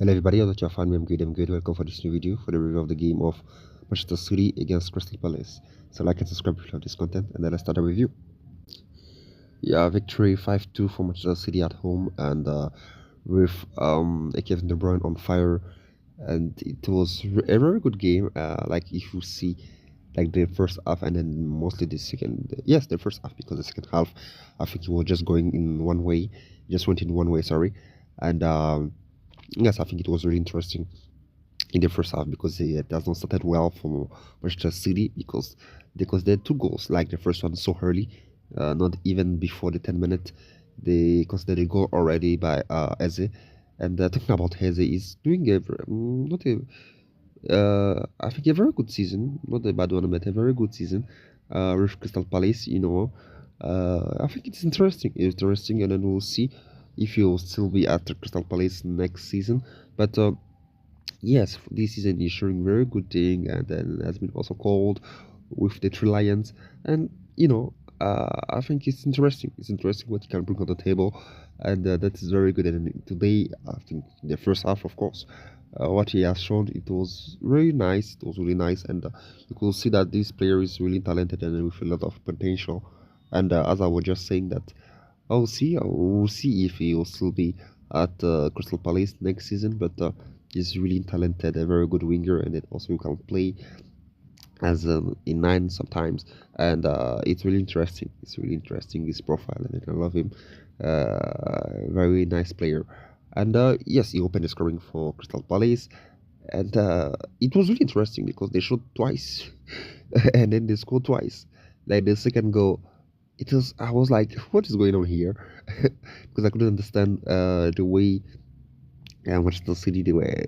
Hello everybody, I'm your fan. I'm good. Welcome for this new video for the review of the game of Manchester City against Crystal Palace. So like and subscribe if you love this content, and then let's start the review. Yeah, victory 5-2 for Manchester City at home, and with a Kevin De Bruyne on fire, and it was a very good game. Like if you see like the first half and then mostly the second, yes, the first half, because the second half I think it was just going in one way, just went in one way, sorry. And yes, I think it was really interesting in the first half because it does not started well for Manchester City because they had two goals, like the first one so early, not even before the 10 minutes. They considered a goal already by Eze. And talking about Eze, is doing not a I think a very good season, not a bad one, but a very good season with Crystal Palace. I think it's interesting, and then we'll see if he'll still be at Crystal Palace next season. But yes, this season is showing very good thing, and then has been also called with the Three Lions, and I think it's interesting. It's interesting what he can bring on the table, and that is very good. And today, I think the first half, of course, what he has shown, it was very nice. It was really nice, and you could see that this player is really talented and with a lot of potential. And as I was just saying that, I'll see. We'll see if he will still be at Crystal Palace next season. But he's really talented, a very good winger, and it also can play as in nine sometimes. And it's really interesting. It's really interesting his profile, and I love him. Very nice player. And yes, he opened the scoring for Crystal Palace, and it was really interesting because they shot twice, and then they scored twice. Like the second goal, it was I was like, what is going on here? Because I couldn't understand the way Manchester City they were.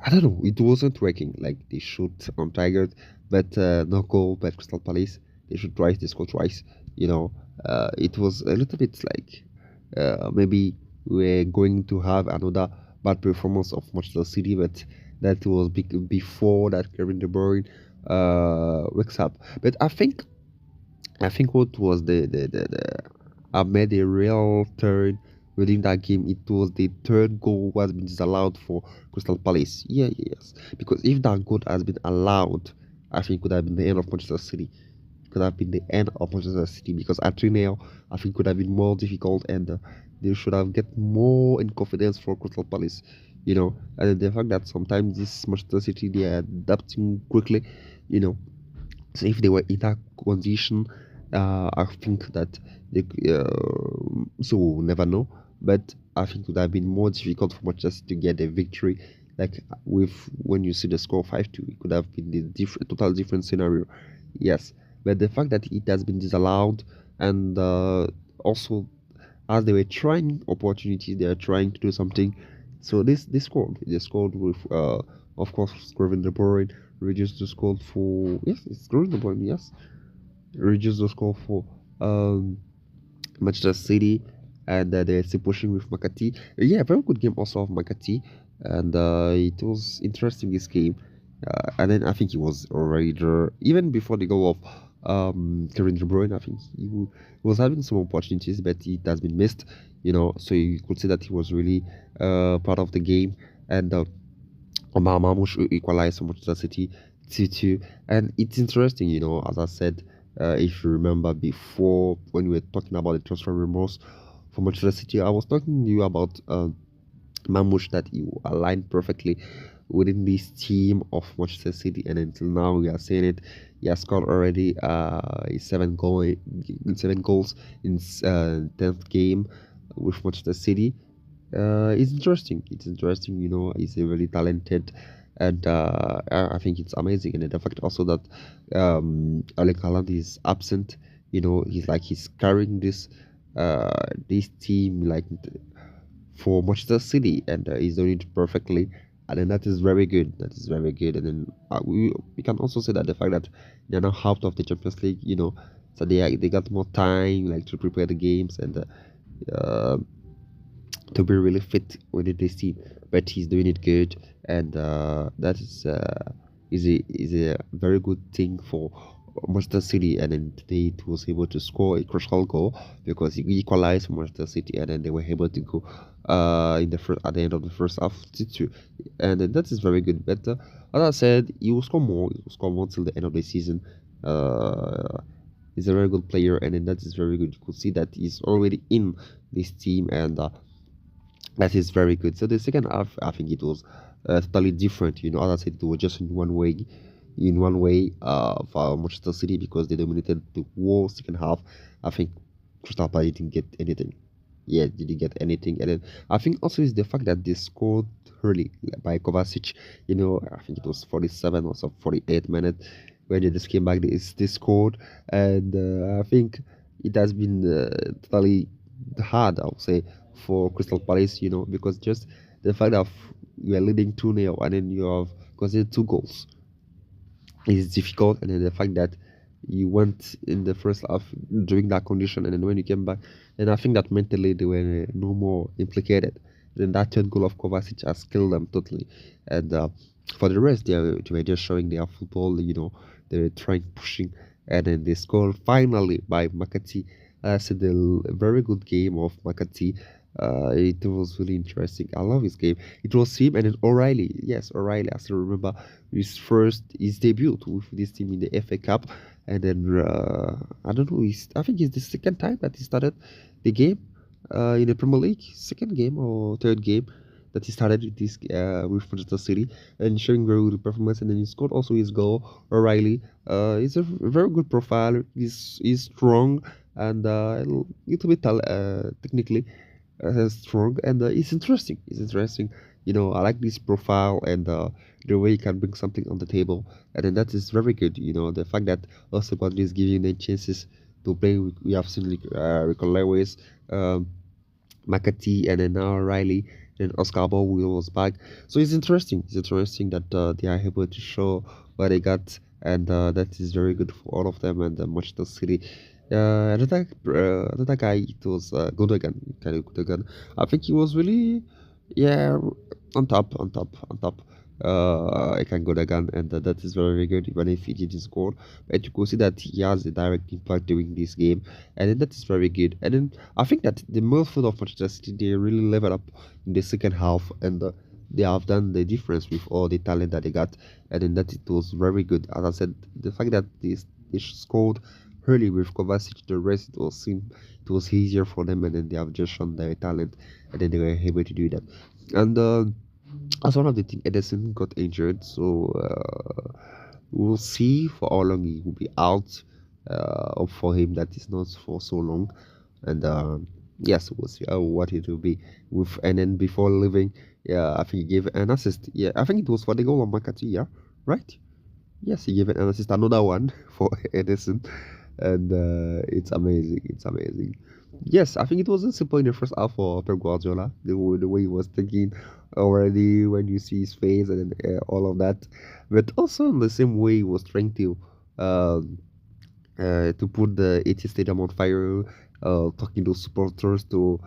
I don't know. It wasn't working. Like they shoot on Tigers, but no goal. But Crystal Palace, they shoot twice. They score twice. It was a little bit like maybe we're going to have another bad performance of Manchester City, but that was before that Kevin De Bruyne wakes up. But I think what was the I made a real turn within that game. It was the third goal was been disallowed for Crystal Palace. Yeah, yes. Because if that goal has been allowed, I think it could have been the end of Manchester City. It could have been the end of Manchester City because at 3-0, I think could have been more difficult, and they should have get more in confidence for Crystal Palace. And the fact that sometimes this Manchester City they are adapting quickly, you know, so if they were in that condition, I think that they so we'll never know. But I think it would have been more difficult for Manchester to get a victory. Like with when you see the score 5-2, it could have been the total different scenario. Yes, but the fact that it has been disallowed, and also as they were trying opportunities, they are trying to do something. So they scored. They scored with of course Kevin De Bruyne reduced the score for, yes, it's Kevin De Bruyne, yes, reduced the score for um Manchester City, and they're still pushing with Makati. Yeah, very good game also of Makati, and it was interesting this game. And then I think he was already there even before the goal of Kevin De Bruyne. I think he was having some opportunities, but it has been missed. So you could say that he was really part of the game, and Omar Mamouche equalized for Manchester City 2-2. And it's interesting, as I said, if you remember before when we were talking about the transfer rumors for Manchester City, I was talking to you about Mamouche, that he aligned perfectly within this team of Manchester City, and until now we are seeing it. He has scored already seven goals in 10th game with Manchester City. It's interesting. It's interesting. He's a really talented, and I think it's amazing. And the fact also that Erling Haaland is absent. He's carrying this team like for Manchester City, and he's doing it perfectly. And then that is very good. That is very good. And then we can also say that the fact that they're now out of the Champions League, so they got more time like to prepare the games, and uh, to be really fit within this team. But he's doing it good, and that is a very good thing for Manchester City. And then today it was able to score a crucial goal because he equalized for Manchester City, and then they were able to go in the first, at the end of the first half, 2-2, and that is very good. But as I said, he will score more. He will score more till the end of the season. He's a very good player, and then that is very good. You could see that he's already in this team, and that is very good. So the second half, I think it was totally different. You know, as I said, it was just in one way for Manchester City because they dominated the whole second half. I think Crystal Palace didn't get anything. Yeah, didn't get anything. And then I think also is the fact that they scored early by Kovacic. You know, I think it was 47 or so 48 minutes when they just came back. They scored, and I think it has been totally hard, I would say, for Crystal Palace. You know, because just the fact that you are leading 2-0 and then you have considered two goals is difficult, and then the fact that you went in the first half during that condition, and then when you came back, and I think that mentally they were no more implicated. Then that third goal of Kovacic has killed them totally, and for the rest, they were just showing their football. You know, they were trying pushing, and then they scored finally by Makati. I said a very good game of Makati. It was really interesting. I love his game. It was him and then O'Reilly. Yes, O'Reilly. I still remember his debut with this team in the FA Cup, and then I don't know. I think it's the second time that he started the game in the Premier League, second game or third game that he started with this with Manchester City and showing very good performance. And then he scored also his goal. O'Reilly. He's a very good profile. He's strong and a little bit technically strong, and it's interesting. It's interesting. You know, I like this profile and the way he can bring something on the table, and then that is very good. You know, the fact that also God is giving them chances to play. We have seen like, Rico Lewis, Makati, and then now Riley, and Oscar Ball was back. So it's interesting. It's interesting that they are able to show what they got, and that is very good for all of them and Manchester City. Another guy, it was Gundogan, Kyle Gundogan. I think he was really, yeah, on top. I can go again, and that is very, very good. Even if he didn't score, but you could see that he has a direct impact during this game, and then that is very good. And then I think that the midfield of Manchester City they really level up in the second half, and they have done the difference with all the talent that they got, and then that it was very good. As I said, the fact that they scored early with Kovacic, the rest it was easier for them, and then they have just shown their talent, and then they were able to do that. And as one of the things, Edison got injured, so we'll see for how long he will be out. Hope for him that is not for so long, and yes, we'll see what it will be with. And then before leaving, yeah, I think he gave an assist. Yeah, I think it was for the goal of Makati. Yeah, right. Yes, he gave an assist, another one for Edison, and it's amazing. It's amazing. Yes, I think it wasn't simple in the first half for Pep Guardiola. The way he was thinking already when you see his face and all of that, but also in the same way he was trying um, to put the 80 Stadium on fire, talking to supporters to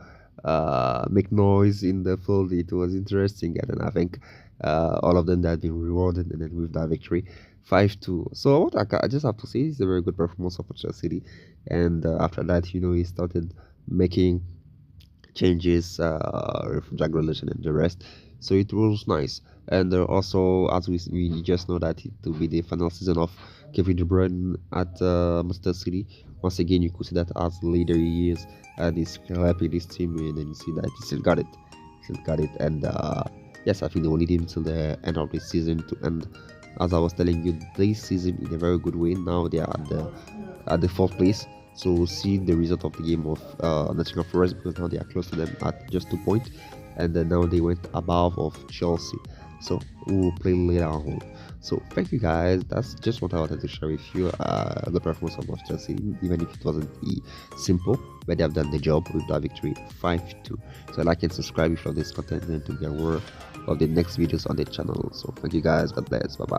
make noise in the field. It was interesting, and then I think all of them that have been rewarded, and then with that victory, 5-2. So what I just have to say is a very good performance of Manchester City, and after that, you know, he started making changes with Jack Grealish and the rest. So it was nice. And also, as we just know that it will be the final season of Kevin De Bruyne at Manchester City. Once again, you could see that as leader he is, and he's helping this team, and then you see that he still got it, And yes, I think they will need him till the end of the season to end. As I was telling you, this season in a very good way. Now they are at the fourth place. So we'll see the result of the game of Nottingham Forest, because now they are close to them at just 2 points, and then now they went above of Chelsea. So we'll play later on. So thank you guys. That's just what I wanted to share with you. The performance of Chelsea, even if it wasn't simple, but they have done the job with that victory 5-2. So like and subscribe if you love this content and to be aware of the next videos on the channel. So thank you guys. God bless. Bye bye.